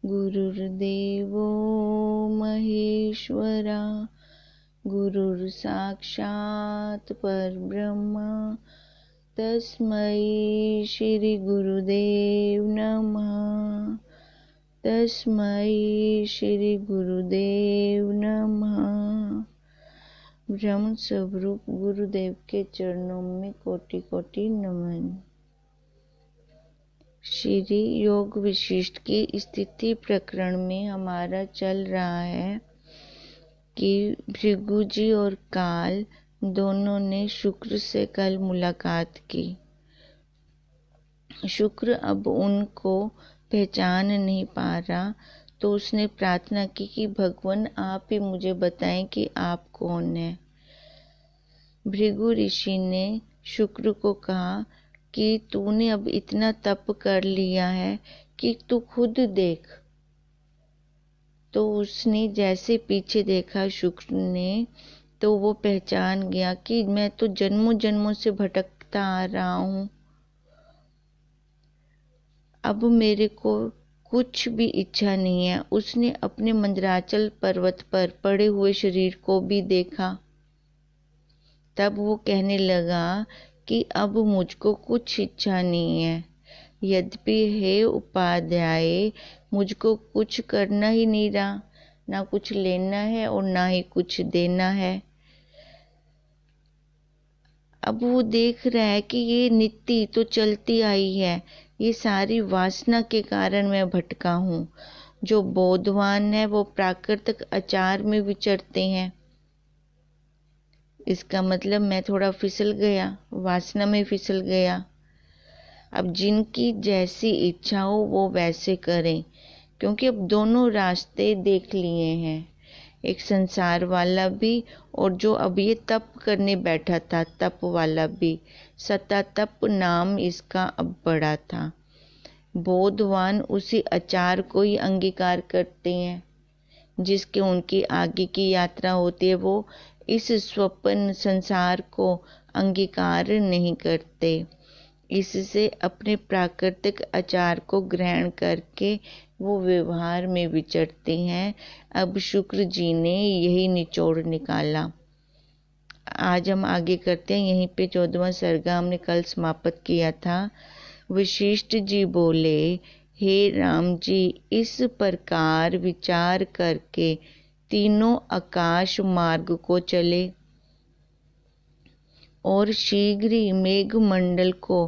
गुरुर्देवो महेश्वरा गुरुर्साक्षात् परब्रह्म तस्मै श्री गुरुदेव नमः। तस्मै श्री गुरुदेव नमः। ब्रह्म स्वरूप गुरुदेव के चरणों में कोटि कोटि नमन। श्री योग विशिष्ट की स्थिति प्रकरण में हमारा चल रहा है कि भृगु जी और काल दोनों ने शुक्र से कल मुलाकात की। शुक्र अब उनको पहचान नहीं पा रहा, तो उसने प्रार्थना की कि भगवान आप ही मुझे बताएं कि आप कौन हैं। भृगु ऋषि ने शुक्र को कहा कि तूने अब इतना तप कर लिया है कि तू खुद देख। तो उसने जैसे पीछे देखा शुक्र ने, तो वो पहचान गया कि मैं तो जन्मों जन्मों से भटकता आ रहा हूँ। अब मेरे को कुछ भी इच्छा नहीं है। उसने अपने मंदराचल पर्वत पर पड़े हुए शरीर को भी देखा। तब वो कहने लगा कि अब मुझको कुछ इच्छा नहीं है। यद्यपि हे उपाध्याय, मुझको कुछ करना ही नहीं रहा, ना कुछ लेना है और ना ही कुछ देना है। अब वो देख रहा है कि ये नित्य तो चलती आई है, ये सारी वासना के कारण मैं भटका हूँ। जो बोधवान है वो प्राकृतिक आचार में विचरते हैं। इसका मतलब मैं थोड़ा फिसल गया, वासना में फिसल गया। अब जिनकी जैसी इच्छा हो वो वैसे करें, क्योंकि अब दोनों रास्ते देख लिए हैं, एक संसार वाला भी और जो अब ये तप करने बैठा था तप वाला भी। सता तप नाम इसका अब बड़ा था। बोधवान उसी आचार को ही अंगीकार करते हैं जिसके उनकी आगे की यात्रा होती है। वो इस स्वप्न संसार को अंगीकार नहीं करते, इससे अपने प्राकृतिक आचार को ग्रहण करके वो व्यवहार में विचरते हैं। अब शुक्र जी ने यही निचोड़ निकाला। आज हम आगे करते हैं। यहीं पे 14वां सर्गा हमने कल समाप्त किया था। वशिष्ठ जी बोले, हे राम जी, इस प्रकार विचार करके तीनों आकाश मार्ग को चले और शीघ्र ही मेघमंडल को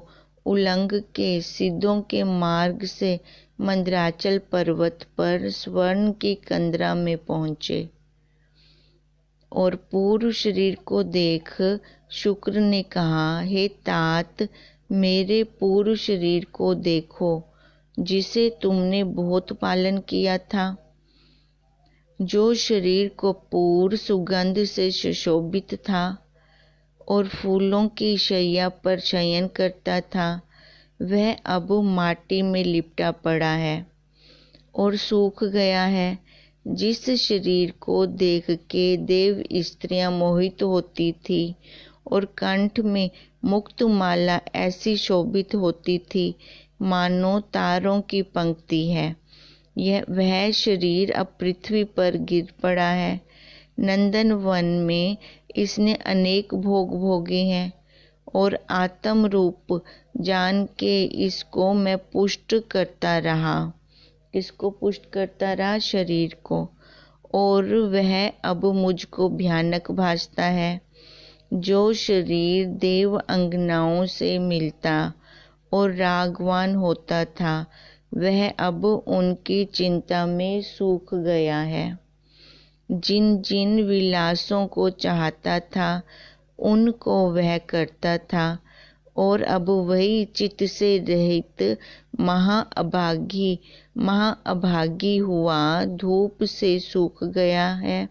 उल्लंघ के सिद्धों के मार्ग से मंदराचल पर्वत पर स्वर्ण की कंदरा में पहुँचे। और पूर्व शरीर को देख शुक्र ने कहा, हे तात, मेरे पूर्व शरीर को देखो जिसे तुमने बहुत पालन किया था, जो शरीर को पूर्व सुगंध से सुशोभित था और फूलों की शैया पर शयन करता था, वह अब माटी में लिपटा पड़ा है और सूख गया है। जिस शरीर को देख के देव स्त्रियां मोहित होती थी और कंठ में मुक्त माला ऐसी शोभित होती थी मानो तारों की पंक्ति है, वह शरीर अब पृथ्वी पर गिर पड़ा है। नंदन वन में इसने अनेक भोग भोगे हैं और आत्म रूप जान के इसको मैं पुष्ट करता रहा। किसको पुष्ट करता रहा? शरीर को। और वह अब मुझको भयानक भासता है। जो शरीर देव अंगनाओं से मिलता और रागवान होता था, वह अब उनकी चिंता में सूख गया है। जिन जिन विलासों को चाहता था उनको वह करता था और अब वही चित्त से रहित महाअभागी हुआ धूप से सूख गया है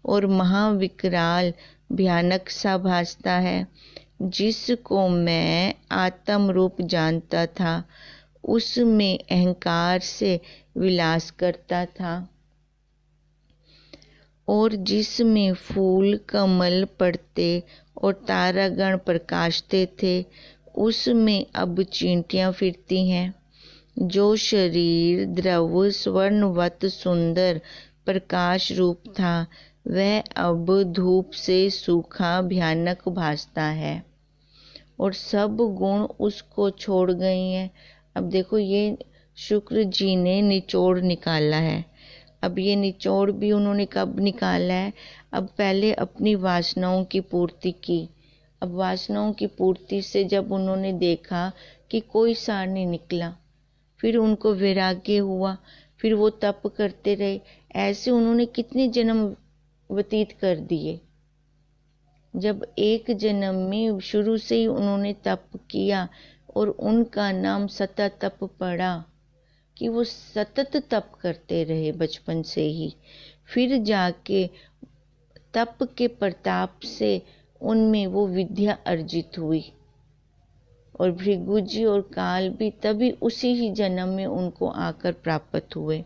और महाविकराल भयानक सा भासता है। जिसको मैं आत्म रूप जानता था, उसमें अहंकार से विलास करता था और जिसमें फूल कमल पड़ते और तारागण प्रकाशते थे, उसमें अब चींटियां फिरती हैं। जो शरीर द्रव स्वर्णवत सुंदर प्रकाश रूप था, वह अब धूप से सूखा भयानक भासता है और सब गुण उसको छोड़ गए हैं। अब देखो, ये शुक्र जी ने निचोड़ निकाला है। अब ये निचोड़ भी उन्होंने कब निकाला है? अब पहले अपनी वासनाओं की पूर्ति की। अब वासनाओं की पूर्ति से जब उन्होंने देखा कि कोई सार नहीं निकला, फिर उनको वैराग्य हुआ, फिर वो तप करते रहे। ऐसे उन्होंने कितने जन्म व्यतीत कर दिए। जब एक जन्म में शुरू से ही उन्होंने तप किया और उनका नाम सतत तप पड़ा कि वो सतत तप करते रहे बचपन से ही, फिर जाके तप के प्रताप से उनमें वो विद्या अर्जित हुई। और भृगु जी और काल भी तभी उसी ही जन्म में उनको आकर प्राप्त हुए।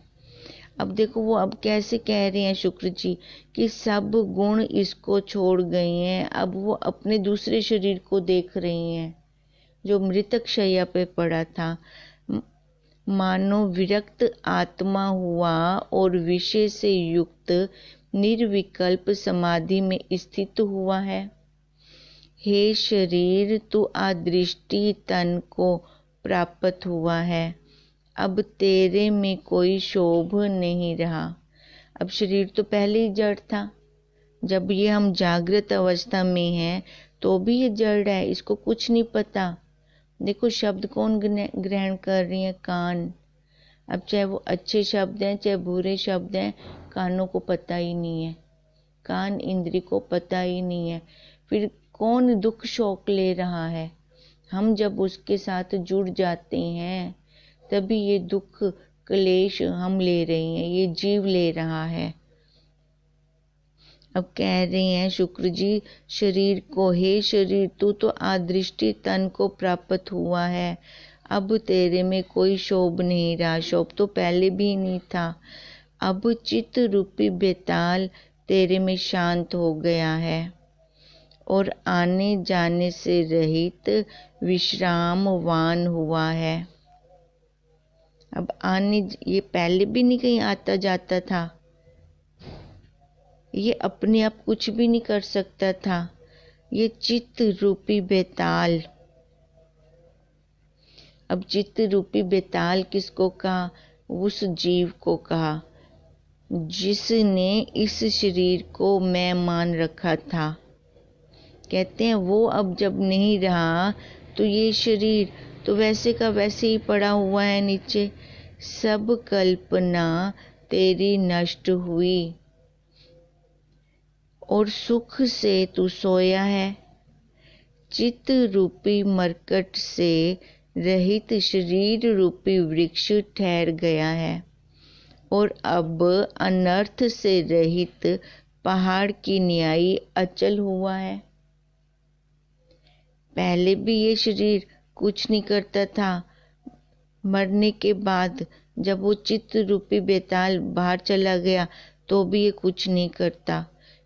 अब देखो, वो अब कैसे कह रहे हैं शुक्र जी कि सब गुण इसको छोड़ गए हैं। अब वो अपने दूसरे शरीर को देख रही हैं जो मृतक शैया पे पड़ा था। मानो विरक्त आत्मा हुआ और विषय से युक्त निर्विकल्प समाधि में स्थित हुआ है। हे शरीर, तू अदृष्टि तन को प्राप्त हुआ है। अब तेरे में कोई शोभ नहीं रहा। अब शरीर तो पहले ही जड़ था। जब ये हम जागृत अवस्था में हैं तो भी ये जड़ है, इसको कुछ नहीं पता। देखो, शब्द कौन ग्रहण कर रही है? कान। अब चाहे वो अच्छे शब्द हैं चाहे बुरे शब्द हैं, कानों को पता ही नहीं है, कान इंद्री को पता ही नहीं है। फिर कौन दुख शोक ले रहा है? हम जब उसके साथ जुड़ जाते हैं तभी ये दुख क्लेश हम ले रहे हैं, ये जीव ले रहा है। अब कह रहे हैं शुक्र जी शरीर को, हे शरीर, तू तो अदृष्टि तन को प्राप्त हुआ है। अब तेरे में कोई शोभ नहीं रहा। शोभ तो पहले भी नहीं था। अब चित्त रूपी बेताल तेरे में शांत हो गया है और आने जाने से रहित विश्रामवान हुआ है। अब ये पहले भी नहीं कहीं आता जाता था, ये अपने आप कुछ भी नहीं कर सकता था। ये चित्त रूपी बेताल। अब चित्त रूपी बेताल किसको कहा? उस जीव को कहा जिसने इस शरीर को मैं मान रखा था। कहते हैं वो अब जब नहीं रहा तो ये शरीर तो वैसे का वैसे ही पड़ा हुआ है नीचे। सब कल्पना तेरी नष्ट हुई और सुख से तू सोया है। चित्त रूपी मरकट से रहित शरीर रूपी वृक्ष ठहर गया है और अब अनर्थ से रहित पहाड़ की न्यायी अचल हुआ है। पहले भी ये शरीर कुछ नहीं करता था। मरने के बाद जब वो चित्त रूपी बेताल बाहर चला गया तो भी ये कुछ नहीं करता।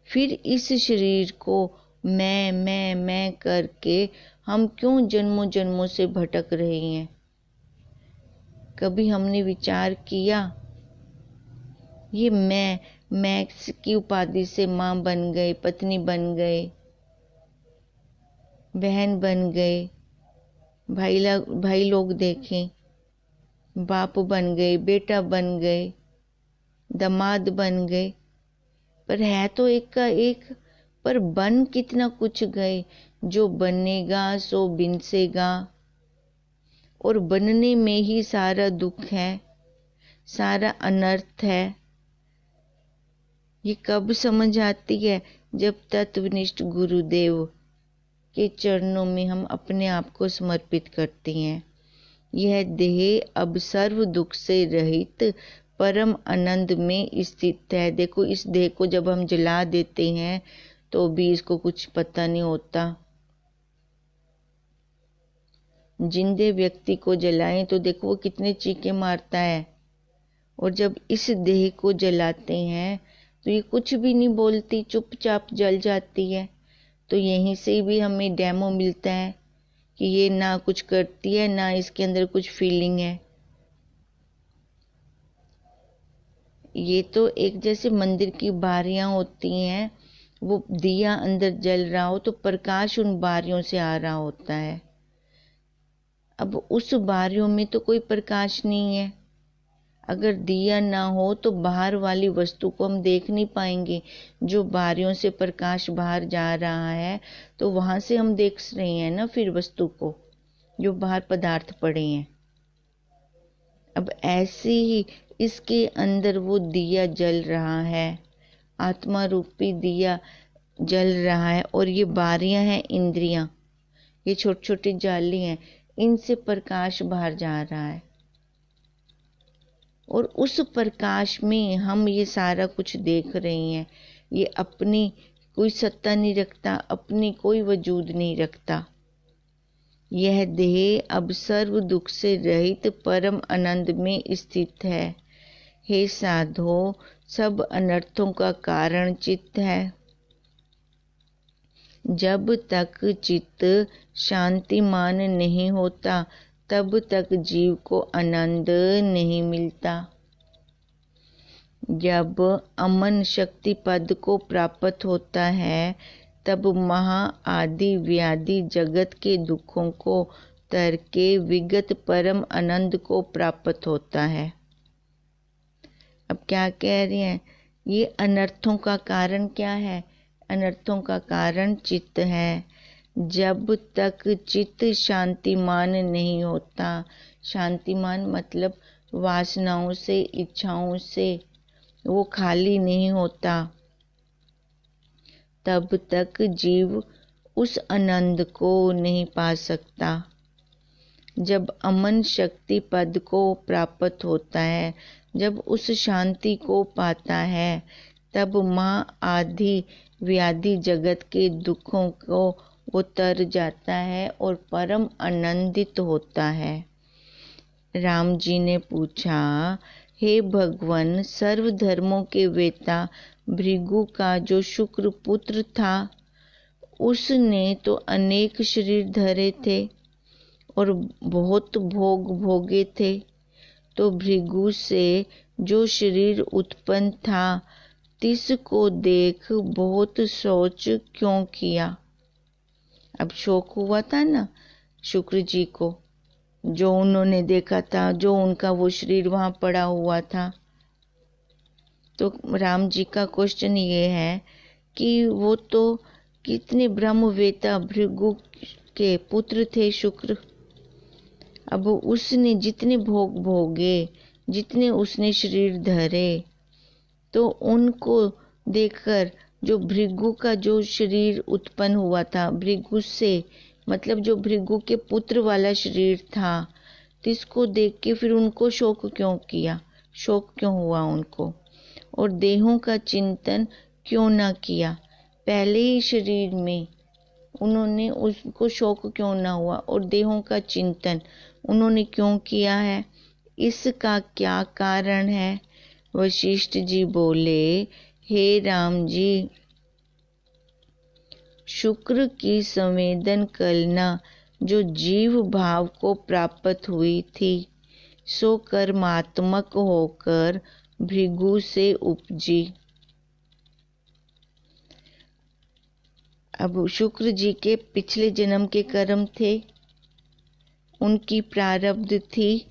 फिर इस शरीर को मैं करके हम क्यों जन्मों जन्मों से भटक रहे हैं? कभी हमने विचार किया? ये मैं की उपाधि से माँ बन गए, पत्नी बन गए, बहन बन गए, भाई लोग देखें, बाप बन गए, बेटा बन गए, दामाद बन गए, पर है तो एक का एक। पर बन कितना कुछ गए। जो बनेगा सो बिनसेगा और बनने में ही सारा दुख है, सारा अनर्थ है। ये कब समझ आती है? जब तत्वनिष्ठ गुरुदेव के चरणों में हम अपने आप को समर्पित करते हैं। यह देह अब सर्व दुख से रहित परम आनंद में स्थित है। देखो, इस देह को जब हम जला देते हैं तो भी इसको कुछ पता नहीं होता। जिंदे व्यक्ति को जलाएं तो देखो वो कितने चीखे मारता है, और जब इस देह को जलाते हैं तो ये कुछ भी नहीं बोलती, चुपचाप जल जाती है। तो यहीं से भी हमें डेमो मिलता है कि ये ना कुछ करती है, ना इसके अंदर कुछ फीलिंग है। ये तो एक जैसे मंदिर की बारियां होती हैं, वो दिया अंदर जल रहा हो तो प्रकाश उन बारियों से आ रहा होता है। अब उस बारियों में तो कोई प्रकाश नहीं है। अगर दिया ना हो तो बाहर वाली वस्तु को हम देख नहीं पाएंगे। जो बारियों से प्रकाश बाहर जा रहा है तो वहां से हम देख रहे हैं ना फिर वस्तु को, जो बाहर पदार्थ पड़े हैं। अब ऐसे ही इसके अंदर वो दिया जल रहा है, आत्मा रूपी दिया जल रहा है, और ये बारियां हैं इंद्रियां, ये छोटे छोटे जाली हैं, इनसे प्रकाश बाहर जा रहा है। और उस प्रकाश में हम ये सारा कुछ देख रहे हैं। ये अपनी कोई सत्ता नहीं रखता, अपनी कोई वजूद नहीं रखता। यह देह अब सर्व दुख से रहित परम आनंद में स्थित है। हे साधो, सब अनर्थों का कारण चित्त है। जब तक चित्त शांतिमान नहीं होता तब तक जीव को आनंद नहीं मिलता। जब अमन शक्ति पद को प्राप्त होता है तब महा आदि व्याधि जगत के दुखों को तर के विगत परम आनंद को प्राप्त होता है। अब क्या कह रही हैं? ये अनर्थों का कारण क्या है? अनर्थों का कारण चित्त है। जब तक चित्त शांतिमान नहीं होता, शांतिमान मतलब वासनाओं से, इच्छाओं से वो खाली नहीं होता, तब तक जीव उस आनंद को नहीं पा सकता। जब अमन शक्ति पद को प्राप्त होता है, जब उस शांति को पाता है, तब माँ आदि व्याधि जगत के दुखों को वो तर जाता है और परम आनंदित होता है। राम जी ने पूछा, हे भगवान, सर्व धर्मों के वेता भृगु का जो शुक्र पुत्र था, उसने तो अनेक शरीर धरे थे और बहुत भोग भोगे थे, तो भृगु से जो शरीर उत्पन्न था, तिसको देख बहुत सोच क्यों किया? अब शोक हुआ था ना शुक्र जी को, जो उन्होंने देखा था, जो उनका वो शरीर वहां पड़ा हुआ था। तो राम जी का क्वेश्चन ये है कि वो तो कितने ब्रह्मवेता भृगु के पुत्र थे शुक्र। अब उसने जितने भोग भोगे, जितने उसने शरीर धरे, तो उनको देखकर जो भृगु का जो शरीर उत्पन्न हुआ था, भृगु से मतलब जो भृगु के पुत्र वाला शरीर था, जिसको देख के फिर उनको शोक क्यों किया? शोक क्यों हुआ उनको? और देहों का चिंतन क्यों ना किया? पहले ही शरीर में उन्होंने उसको शोक क्यों ना हुआ? और देहों का चिंतन उन्होंने क्यों किया है? इसका क्या कारण है? वशिष्ठ जी बोले, हे राम जी, शुक्र की संवेदन कलना जो जीव भाव को प्राप्त हुई थी, सो कर्मात्मक होकर भृगु से उपजी। अब शुक्र जी के पिछले जन्म के कर्म थे, उनकी प्रारब्ध थी,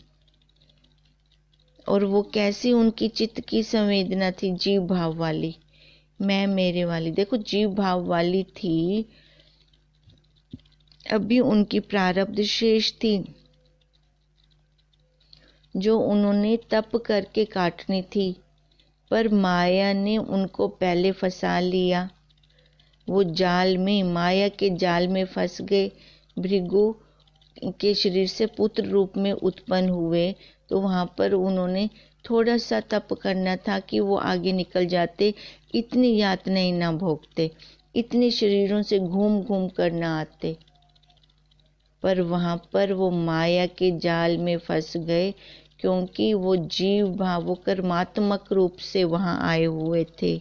और वो कैसी उनकी चित्त की संवेदना थी? जीव भाव वाली, मैं मेरे वाली। देखो, जीव भाव वाली थी। अभी उनकी प्रारब्ध शेष थी जो उन्होंने तप करके काटनी थी, पर माया ने उनको पहले फंसा लिया। वो जाल में, माया के जाल में फंस गए। भृगु के शरीर से पुत्र रूप में उत्पन्न हुए, तो वहां पर उन्होंने थोड़ा सा तप करना था कि वो आगे निकल जाते, इतनी यातनाएं ना भोगते, इतने शरीरों से घूम घूम कर ना आते। पर वहां पर वो माया के जाल में फंस गए, क्योंकि वो जीव भाव, वो कर्मात्मक रूप से वहां आए हुए थे।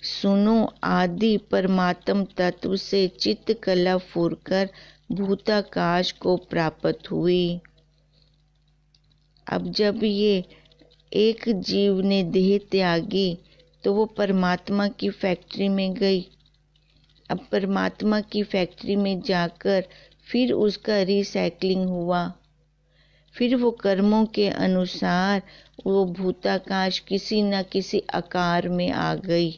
सुनो, आदि परमात्म तत्व से चित्त कला फूरकर भूताकाश को प्राप्त हुई। अब जब ये एक जीव ने देह त्यागी तो वो परमात्मा की फैक्ट्री में गई। अब परमात्मा की फैक्ट्री में जाकर फिर उसका रिसाइकलिंग हुआ, फिर वो कर्मों के अनुसार वो भूताकाश किसी न किसी आकार में आ गई।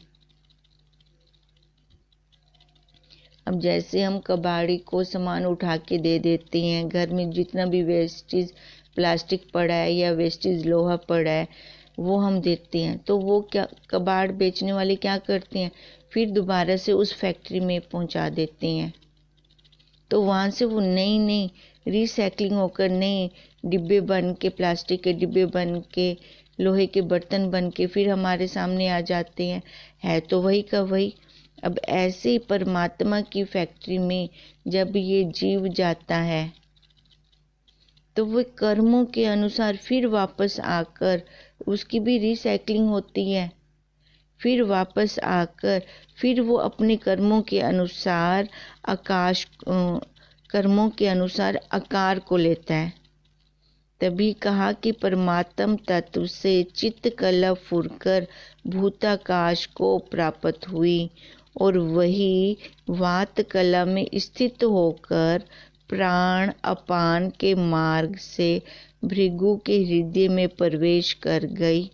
अब जैसे हम कबाड़ी को सामान उठा के दे देते हैं, घर में जितना भी वेस्टेज प्लास्टिक पड़ा है या वेस्टेज लोहा पड़ा है वो हम देते हैं, तो वो क्या कबाड़ बेचने वाले क्या करते हैं, फिर दोबारा से उस फैक्ट्री में पहुंचा देते हैं। तो वहाँ से वो नई नई रिसाइकलिंग होकर नए डिब्बे बन के, प्लास्टिक के डिब्बे बन के, लोहे के बर्तन बन के फिर हमारे सामने आ जाते हैं। है तो वही का वही। अब ऐसे ही परमात्मा की फैक्ट्री में जब ये जीव जाता है तो वो कर्मों के अनुसार फिर वापस आकर उसकी भी रिसाइकलिंग होती है, फिर वापस आकर फिर वो अपने कर्मों के अनुसार कर्मों के अनुसार आकार को लेता है। तभी कहा कि परमात्म तत्व से चित्त कला फुरकर भूताकाश को प्राप्त हुई और वही वात कला में स्थित होकर प्राण अपान के मार्ग से भृगु के हृदय में प्रवेश कर गई।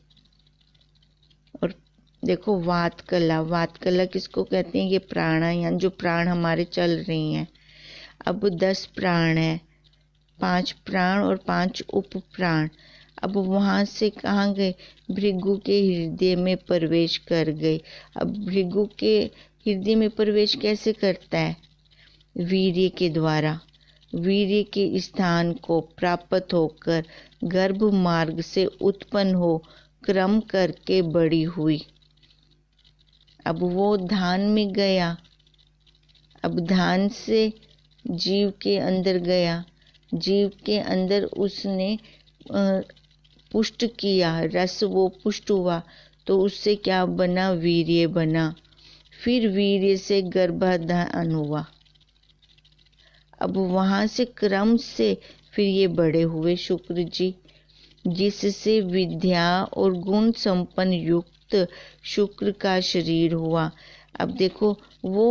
और देखो वात कला किसको कहते हैं, ये प्राणायाम जो प्राण हमारे चल रहे हैं। अब 10 प्राण है, 5 प्राण और 5 उप प्राण। अब वहाँ से कहाँ गए, भृगु के हृदय में प्रवेश कर गए। अब भृगु के हृदय में प्रवेश कैसे करता है, वीर्य के द्वारा। वीर्य के स्थान को प्राप्त होकर गर्भ मार्ग से उत्पन्न हो क्रम करके बड़ी हुई। अब वो धान में गया, अब धान से जीव के अंदर गया, जीव के अंदर उसने पुष्ट किया, रस वो पुष्ट हुआ तो उससे क्या बना, वीर्य बना। फिर वीर्य से गर्भाधान हुआ। अब वहाँ से क्रम से फिर ये बड़े हुए शुक्र जी, जिससे विद्या और गुण संपन्न युक्त शुक्र का शरीर हुआ। अब देखो वो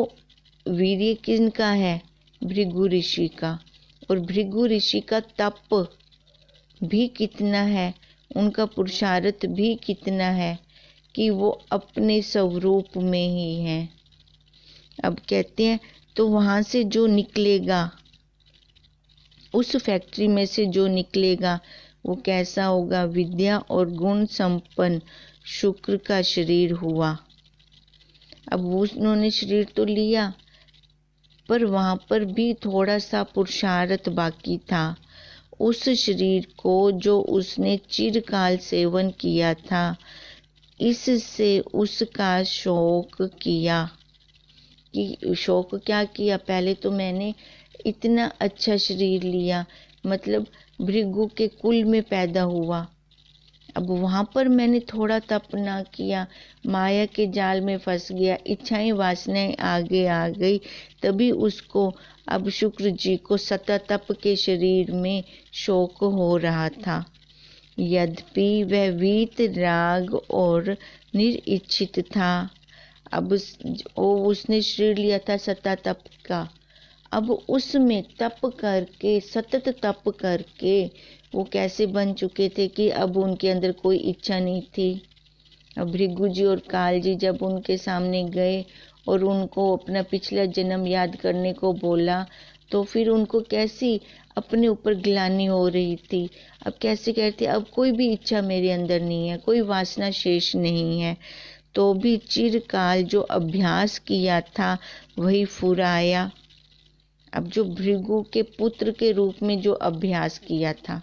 वीर्य किनका है, भृगु ऋषि का। और भृगु ऋषि का तप भी कितना है, उनका पुरुषार्थ भी कितना है कि वो अपने स्वरूप में ही है। अब कहते हैं तो वहाँ से जो निकलेगा, उस फैक्ट्री में से जो निकलेगा वो कैसा होगा, विद्या और गुण संपन्न शुक्र का शरीर हुआ। अब उन्होंने शरीर तो लिया पर वहाँ पर भी थोड़ा सा पुरुषार्थ बाकी था। उस शरीर को जो उसने चिरकाल सेवन किया था, इससे उसका शौक किया। कि शौक क्या किया, पहले तो मैंने इतना अच्छा शरीर लिया, मतलब भृगु के कुल में पैदा हुआ। अब वहाँ पर मैंने थोड़ा तप ना किया, माया के जाल में फंस गया, इच्छाएं वासनाएं आगे आ गई, तभी उसको अब शुक्र जी को सतत तप के शरीर में शौक हो रहा था। यद्यपि वह वीत राग और निरिच्छित था। अब उसने शरीर लिया था सतत तप का, अब उसमें तप करके, सतत तप करके वो कैसे बन चुके थे कि अब उनके अंदर कोई इच्छा नहीं थी। अब भृगु जी और काल जी जब उनके सामने गए और उनको अपना पिछला जन्म याद करने को बोला, तो फिर उनको कैसी अपने ऊपर ग्लानि हो रही थी। अब कैसे कहते, अब कोई भी इच्छा मेरे अंदर नहीं है, कोई वासना शेष नहीं है। तो भी चिरकाल जो अभ्यास किया था वही फुराया। अब जो भृगु के पुत्र के रूप में जो अभ्यास किया था,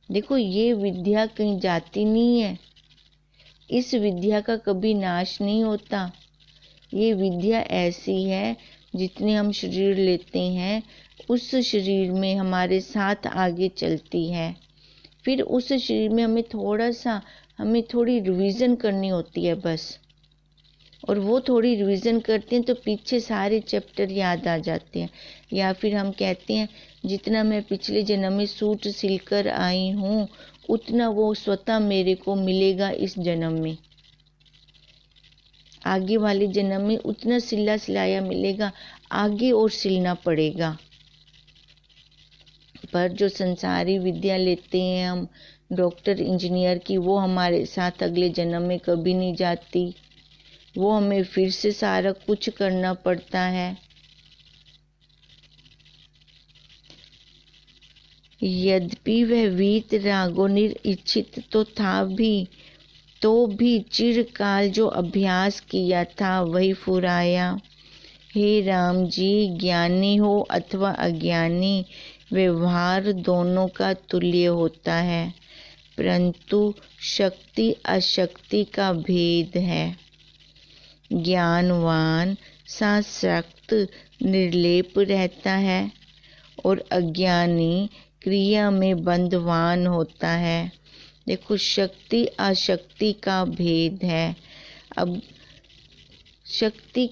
देखो ये विद्या कहीं जाती नहीं है, इस विद्या का कभी नाश नहीं होता। ये विद्या ऐसी है, जितने हम शरीर लेते हैं उस शरीर में हमारे साथ आगे चलती है। फिर उस शरीर में हमें थोड़ी रिवीजन करनी होती है बस। और वो थोड़ी रिवीजन करते हैं तो पीछे सारे चैप्टर याद आ जाते हैं। या फिर हम कहते हैं जितना मैं पिछले जन्म में सूट सिलकर आई हूँ उतना वो स्वतः मेरे को मिलेगा इस जन्म में, आगे वाले जन्म में उतना सिला सिलाया मिलेगा, आगे और सिलना पड़ेगा। पर जो संसारी विद्या लेते हैं हम डॉक्टर इंजीनियर की, वो हमारे साथ अगले जन्म में कभी नहीं जाती, वो हमें फिर से सारा कुछ करना पड़ता है। यद्यपि वह वीत रागोनिर इच्छित तो भी चिरकाल जो अभ्यास किया था वही फुराया। हे राम जी, ज्ञानी हो अथवा अज्ञानी, व्यवहार दोनों का तुल्य होता है, परंतु शक्ति अशक्ति का भेद है। ज्ञानवान सशक्त निर्लेप रहता है और अज्ञानी क्रिया में बंधवान होता है। देखो, शक्ति अशक्ति का भेद है। अब शक्ति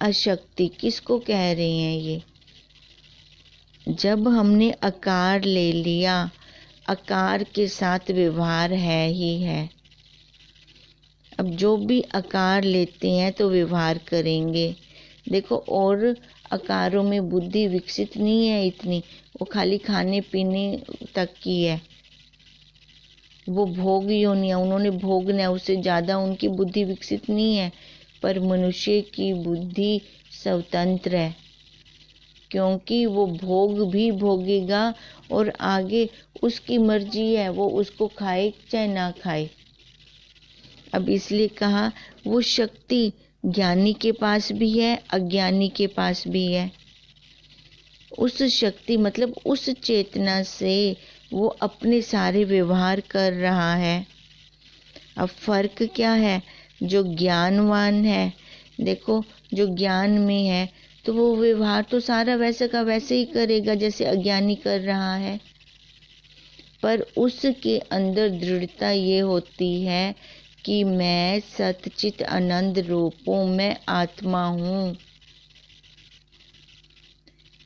अशक्ति किसको कह रहे हैं? ये जब हमने आकार ले लिया, आकार के साथ व्यवहार है ही है। अब जो भी आकार लेते हैं तो व्यवहार करेंगे। देखो, और आकारों में बुद्धि विकसित नहीं है इतनी, वो खाली खाने पीने तक की है, वो भोग योनियां उन्होंने भोगना है, उससे ज़्यादा उनकी बुद्धि विकसित नहीं है। पर मनुष्य की बुद्धि स्वतंत्र है, क्योंकि वो भोग भी भोगेगा और आगे उसकी मर्जी है, वो उसको खाए चाहे ना खाए। अब इसलिए कहा वो शक्ति ज्ञानी के पास भी है, अज्ञानी के पास भी है। उस शक्ति मतलब उस चेतना से वो अपने सारे व्यवहार कर रहा है। अब फर्क क्या है? जो ज्ञानवान है, देखो जो ज्ञान में है तो वो व्यवहार तो सारा वैसे का वैसे ही करेगा जैसे अज्ञानी कर रहा है, पर उसके अंदर दृढ़ता ये होती है कि मैं सतचित आनंद रूपों में आत्मा हूँ।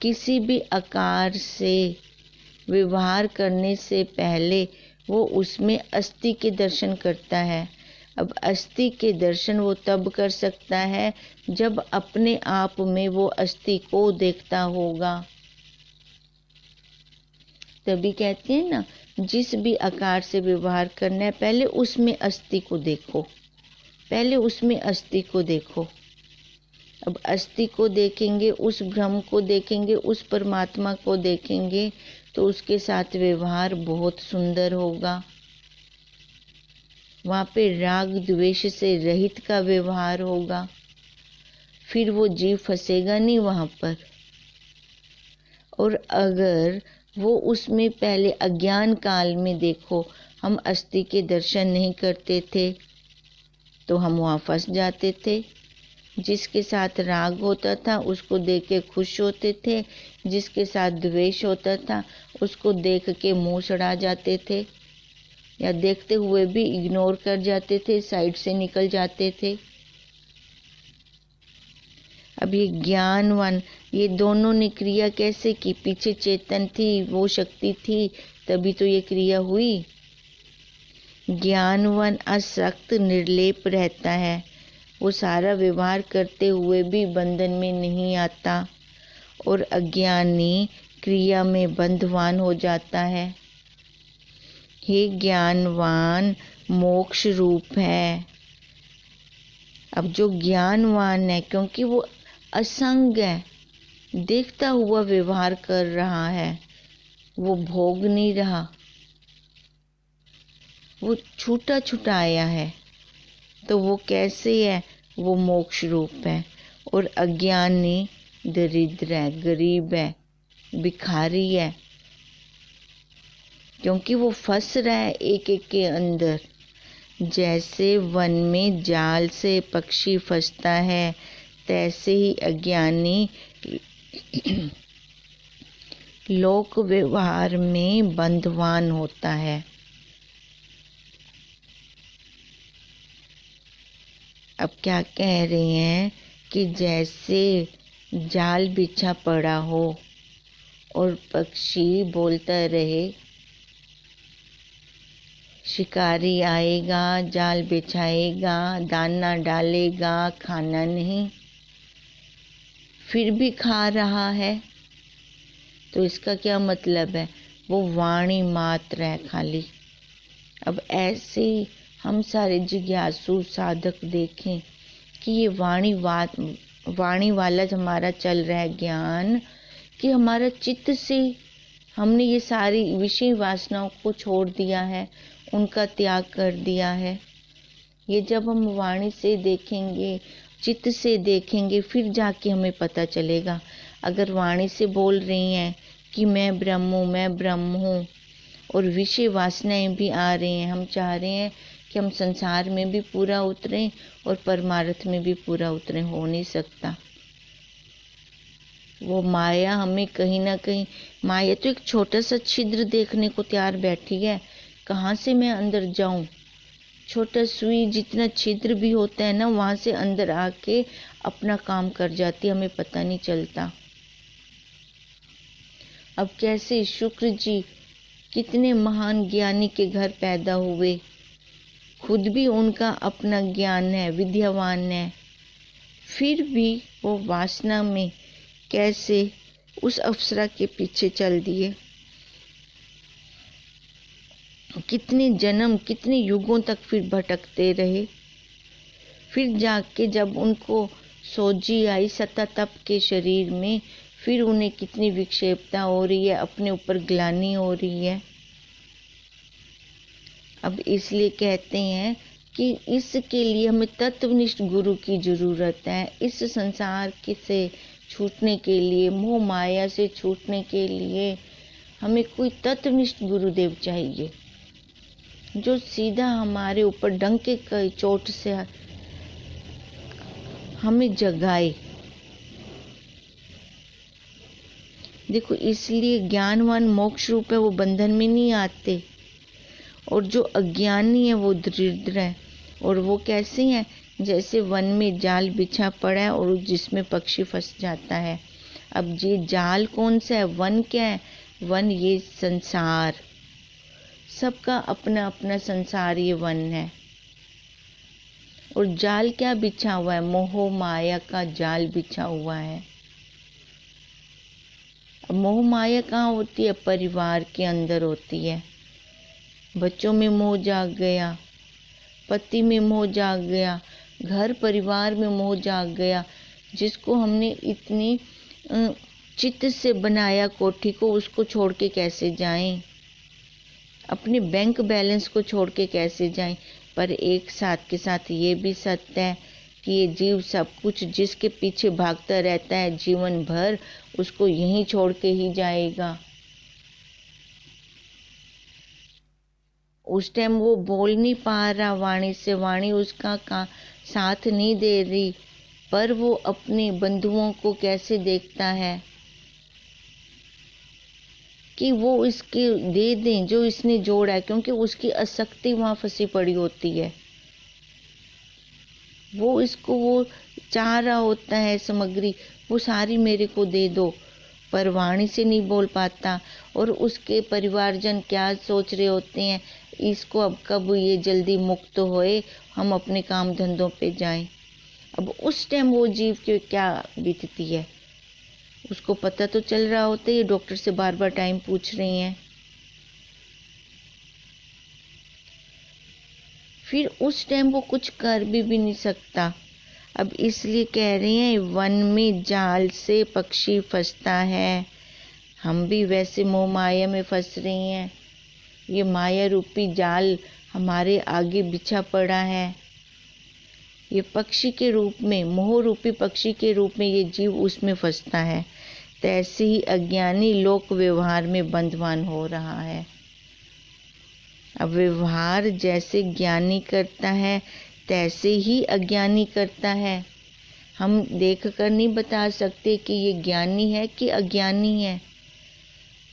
किसी भी आकार से व्यवहार करने से पहले वो उसमें अस्थि के दर्शन करता है। अब अस्थि के दर्शन वो तब कर सकता है जब अपने आप में वो अस्थि को देखता होगा। तभी कहते हैं ना, जिस भी आकार से व्यवहार करना है पहले उसमें अस्थि को देखो, पहले उसमें अस्थि को देखो। अब अस्थि को देखेंगे, उस ब्रह्म को देखेंगे, उस परमात्मा को देखेंगे तो उसके साथ व्यवहार बहुत सुंदर होगा। वहाँ पे राग द्वेष से रहित का व्यवहार होगा, फिर वो जीव फंसेगा नहीं वहाँ पर। और अगर वो उसमें पहले अज्ञान काल में देखो, हम अस्थि के दर्शन नहीं करते थे तो हम वहाँ फंस जाते थे। जिसके साथ राग होता था उसको देख के खुश होते थे, जिसके साथ द्वेष होता था उसको देख के मुंह सड़ा जाते थे, या देखते हुए भी इग्नोर कर जाते थे, साइड से निकल जाते थे। अब ये ज्ञानवान, ये दोनों ने क्रिया कैसे की? पीछे चेतन थी, वो शक्ति थी, तभी तो ये क्रिया हुई। ज्ञानवान असक्त निर्लेप रहता है, वो सारा व्यवहार करते हुए भी बंधन में नहीं आता, और अज्ञानी क्रिया में बंधवान हो जाता है। हे ज्ञानवान मोक्ष रूप है। अब जो ज्ञानवान है, क्योंकि वो असंग है, देखता हुआ व्यवहार कर रहा है, वो भोग नहीं रहा, वो छूटा छुटाया है, तो वो कैसे है? वो मोक्ष रूप है। और अज्ञानी दरिद्र है, गरीब है, भिखारी है, क्योंकि वो फंस रहा है एक एक के अंदर। जैसे वन में जाल से पक्षी फंसता है, तैसे ही अज्ञानी लोक व्यवहार में बंधवान होता है। अब क्या कह रहे हैं कि जैसे जाल बिछा पड़ा हो और पक्षी बोलता रहे शिकारी आएगा, जाल बिछाएगा, दाना डालेगा, खाना नहीं, फिर भी खा रहा है, तो इसका क्या मतलब है? वो वाणी मात्र है खाली। अब ऐसे ही हम सारे जिज्ञासु साधक देखें कि ये वाणी वाला हमारा चल रहा है ज्ञान, कि हमारा चित्त से हमने ये सारी विषय वासनाओं को छोड़ दिया है, उनका त्याग कर दिया है। ये जब हम वाणी से देखेंगे, चित्त से देखेंगे, फिर जाके हमें पता चलेगा। अगर वाणी से बोल रही हैं कि मैं ब्रह्म हूँ, और विषय वासनाएं भी आ रही हैं, हम चाह रहे हैं कि हम संसार में भी पूरा उतरें और परमार्थ में भी पूरा उतरें, हो नहीं सकता। वो माया हमें कहीं ना कहीं, माया तो एक छोटा सा छिद्र देखने को तैयार बैठी है, कहाँ से मैं अंदर जाऊं? छोटा सुई जितना छिद्र भी होता है ना, वहां से अंदर आके अपना काम कर जाती है, हमें पता नहीं चलता। अब कैसे शुक्र जी कितने महान ज्ञानी के घर पैदा हुए, खुद भी उनका अपना ज्ञान है, विद्यावान है, फिर भी वो वासना में कैसे उस अप्सरा के पीछे चल दिए। कितने जन्म, कितने युगों तक फिर भटकते रहे। फिर जाके जब उनको सोजी आई सत्ता तप के शरीर में, फिर उन्हें कितनी विक्षेपता हो रही है, अपने ऊपर ग्लानि हो रही है। अब इसलिए कहते हैं कि इसके लिए हमें तत्वनिष्ठ गुरु की जरूरत है। इस संसार से छूटने के लिए, मोह माया से छूटने के लिए हमें कोई तत्वनिष्ठ गुरुदेव चाहिए, जो सीधा हमारे ऊपर डंके की चोट से हमें जगाए। देखो, इसलिए ज्ञानवान मोक्ष रूप है, वो बंधन में नहीं आते, और जो अज्ञानी है वो दरिद्र है। और वो कैसे हैं? जैसे वन में जाल बिछा पड़ा है और जिसमें पक्षी फंस जाता है। अब ये जाल कौन सा है? वन क्या है? वन ये संसार, सबका अपना अपना संसार ये वन है। और जाल क्या बिछा हुआ है? मोह माया का जाल बिछा हुआ है। मोह माया कहाँ होती है? परिवार के अंदर होती है। बच्चों में मोह जाग गया, पति में मोह जाग गया, घर परिवार में मोह जाग गया। जिसको हमने इतनी चित्त से बनाया कोठी को, उसको छोड़ के कैसे जाएं? अपने बैंक बैलेंस को छोड़ के कैसे जाएं? पर एक साथ के साथ ये भी सत्य है कि ये जीव सब कुछ जिसके पीछे भागता रहता है जीवन भर, उसको यहीं छोड़ के ही जाएगा। उस टाइम वो बोल नहीं पा रहा वाणी से, वाणी उसका साथ नहीं दे रही, पर वो अपने बंधुओं को कैसे देखता है कि वो इसके दे दें जो इसने जोड़ा है, क्योंकि उसकी आसक्ति वहां फंसी पड़ी होती है। वो इसको वो चाह रहा होता है सामग्री, वो सारी मेरे को दे दो, पर वाणी से नहीं बोल पाता। और उसके परिवारजन क्या सोच रहे होते हैं, इसको अब कब ये जल्दी मुक्त होए, हम अपने काम धंधों पे जाएं। अब उस टाइम वो जीव की क्या बीतती है, उसको पता तो चल रहा होता है। ये डॉक्टर से बार बार टाइम पूछ रही हैं। फिर उस टाइम वो कुछ कर भी नहीं सकता। अब इसलिए कह रहे हैं वन में जाल से पक्षी फंसता है, हम भी वैसे मोह माया में फंस रही हैं। ये माया रूपी जाल हमारे आगे बिछा पड़ा है। ये पक्षी के रूप में, मोह रूपी पक्षी के रूप में ये जीव उसमें फंसता है। तैसे ही अज्ञानी लोक व्यवहार में बंधवान हो रहा है। अब व्यवहार जैसे ज्ञानी करता है तैसे ही अज्ञानी करता है। हम देख कर नहीं बता सकते कि ये ज्ञानी है कि अज्ञानी है,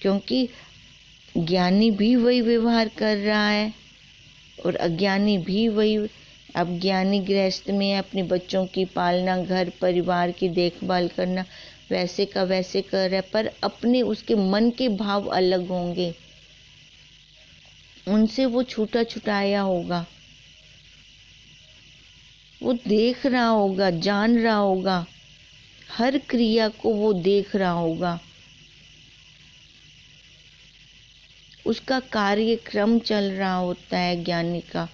क्योंकि ज्ञानी भी वही व्यवहार कर रहा है और अज्ञानी भी वही। अब ज्ञानी गृहस्थ में अपने बच्चों की पालना, घर परिवार की देखभाल करना, वैसे का वैसे कर रहा है, पर अपने उसके मन के भाव अलग होंगे। उनसे वो छूटा छुटाया होगा, वो देख रहा होगा, जान रहा होगा, हर क्रिया को वो देख रहा होगा, उसका कार्यक्रम चल रहा होता है ज्ञानी का।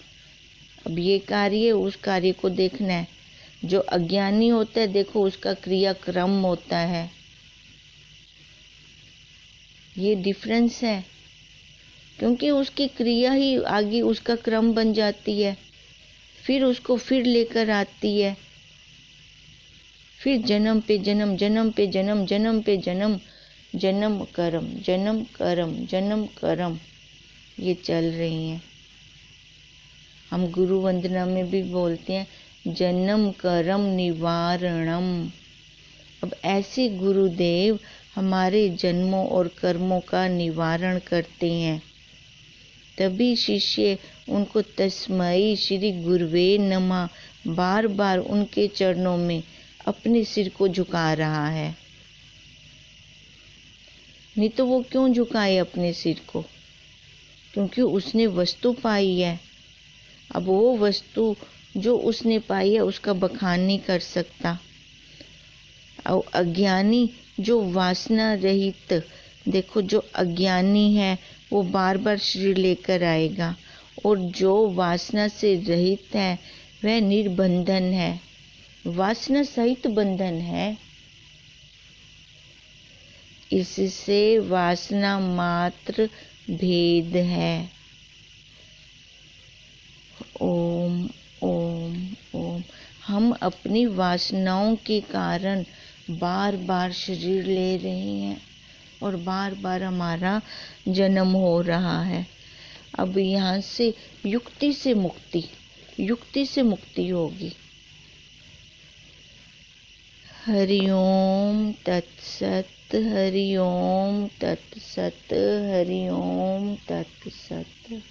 अब ये कार्य, उस कार्य को देखना है। जो अज्ञानी होता है, देखो उसका क्रियाक्रम होता है। ये डिफरेंस है, क्योंकि उसकी क्रिया ही आगे उसका क्रम बन जाती है, फिर उसको फिर लेकर आती है, फिर जन्म पे जन्म, जन्म पे जन्म, जन्म पे जन्म, जन्म कर्म, जन्म कर्म, जन्म कर्म, ये चल रही हैं। हम गुरु वंदना में भी बोलते हैं जन्म कर्म निवारणम। अब ऐसे गुरुदेव हमारे जन्मों और कर्मों का निवारण करते हैं। तभी शिष्य उनको तस्मै श्री गुरुवे नमः बार बार उनके चरणों में अपने सिर को झुका रहा है। नहीं तो वो क्यों झुकाए अपने सिर को? क्योंकि उसने वस्तु पाई है। अब वो वस्तु जो उसने पाई है उसका बखान नहीं कर सकता। और अज्ञानी जो वासना रहित, देखो जो अज्ञानी है वो बार बार शरीर लेकर आएगा, और जो वासना से रहित है वह निर्बंधन है, वासना सहित बंधन है। इससे वासना मात्र भेद है। ओम ओम ओम। हम अपनी वासनाओं के कारण बार बार शरीर ले रहे हैं और बार बार हमारा जन्म हो रहा है। अब यहाँ से युक्ति से मुक्ति होगी। हरि ओम तत्सत, हरि ओम तत्सत, हरि ओम तत्सत।